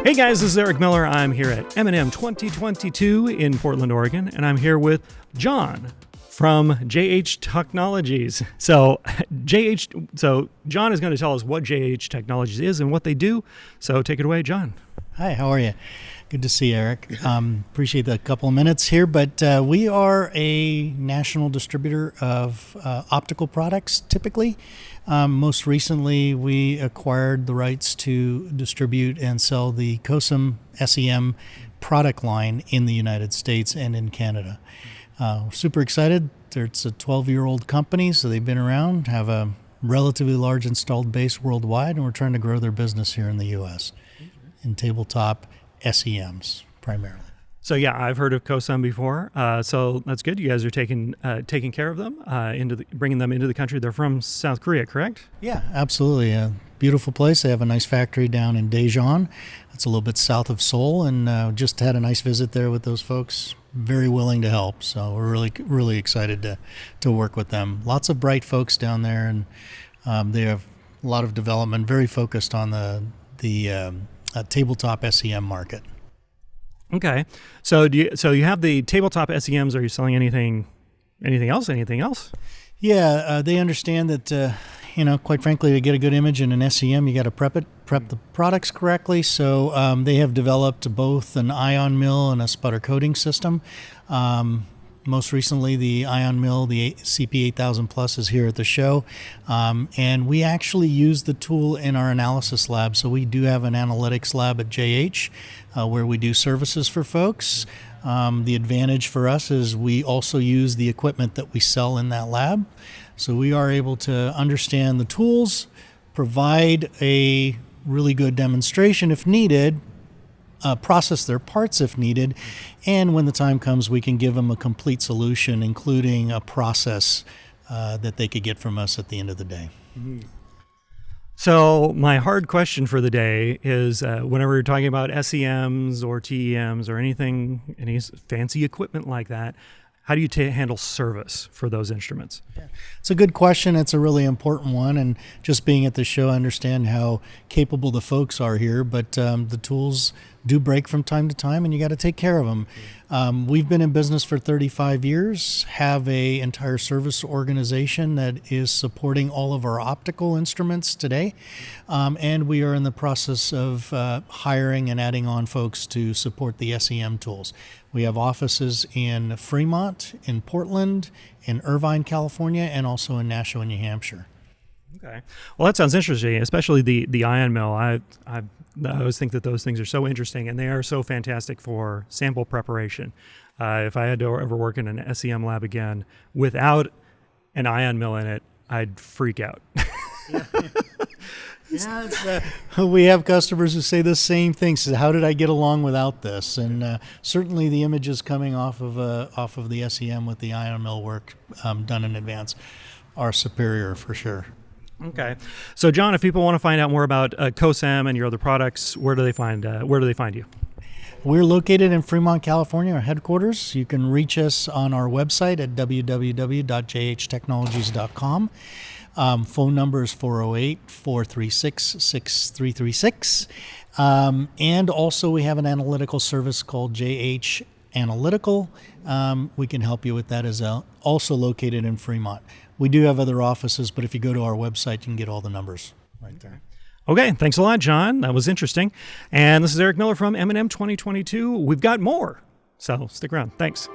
Hey guys, this is Eric Miller. I'm here at M&M 2022 in Portland, Oregon, and I'm here with John from JH Technologies. So John is going to tell us what JH Technologies is and what they do. So take it away, John. Hi, how are you? Good to see you, Eric. Appreciate the couple of minutes here, but we are a national distributor of optical products, typically. Most recently, we acquired the rights to distribute and sell the coxem SEM product line in the United States and in Canada. We're super excited. It's a 12-year-old company, so they've been around, have a relatively large installed base worldwide, and we're trying to grow their business here in the U.S. in tabletop SEMs primarily. So yeah, I've heard of coxem before. So that's good. You guys are taking care of them, bringing them into the country. They're from South Korea, correct? Yeah, absolutely. A beautiful place. They have a nice factory down in Daejeon. It's a little bit south of Seoul, and just had a nice visit there with those folks. Very willing to help. So we're really excited to work with them. Lots of bright folks down there, and they have a lot of development. Very focused on the tabletop SEM market. Okay, so you have the tabletop SEMs. Are you selling anything else? Yeah, they understand that quite frankly, to get a good image in an SEM, you got to prep the products correctly. So they have developed both an ion mill and a sputter coating system. Most recently, the ion mill, the CP8000 Plus, is here at the show. And we actually use the tool in our analysis lab. So we do have an analytics lab at JH where we do services for folks. The advantage for us is we also use the equipment that we sell in that lab. So we are able to understand the tools, provide a really good demonstration if needed, process their parts if needed, and when the time comes, we can give them a complete solution, including a process that they could get from us at the end of the day. Mm-hmm. So my hard question for the day is, whenever you're talking about SEMs or TEMs or any fancy equipment like that, how do you handle service for those instruments? Yeah. It's a good question. It's a really important one. And just being at the show, I understand how capable the folks are here, but the tools do break from time to time, and you got to take care of them. We've been in business for 35 years, have a entire service organization that is supporting all of our optical instruments today, and we are in the process of hiring and adding on folks to support the SEM tools. We have offices in Fremont, in Portland, in Irvine, California, and also in Nashua, New Hampshire. Okay. Well, that sounds interesting, especially the ion mill. I always think that those things are so interesting, and they are so fantastic for sample preparation. If I had to ever work in an SEM lab again without an ion mill in it, I'd freak out. Yeah, we have customers who say the same thing. So how did I get along without this? And certainly the images coming off of the SEM with the ion mill work done in advance are superior for sure. Okay, so John, if people want to find out more about coxem and your other products, where do they find you? We're located in Fremont, California, our headquarters. You can reach us on our website at www.jhtechnologies.com. Phone number is 408-436-6336. And also we have an analytical service called JH Analytical. We can help you with that as well. Also located in Fremont. We do have other offices, but if you go to our website, you can get all the numbers right there. Okay, thanks a lot, John. That was interesting. And this is Eric Miller from M&M 2022. We've got more, so stick around. Thanks.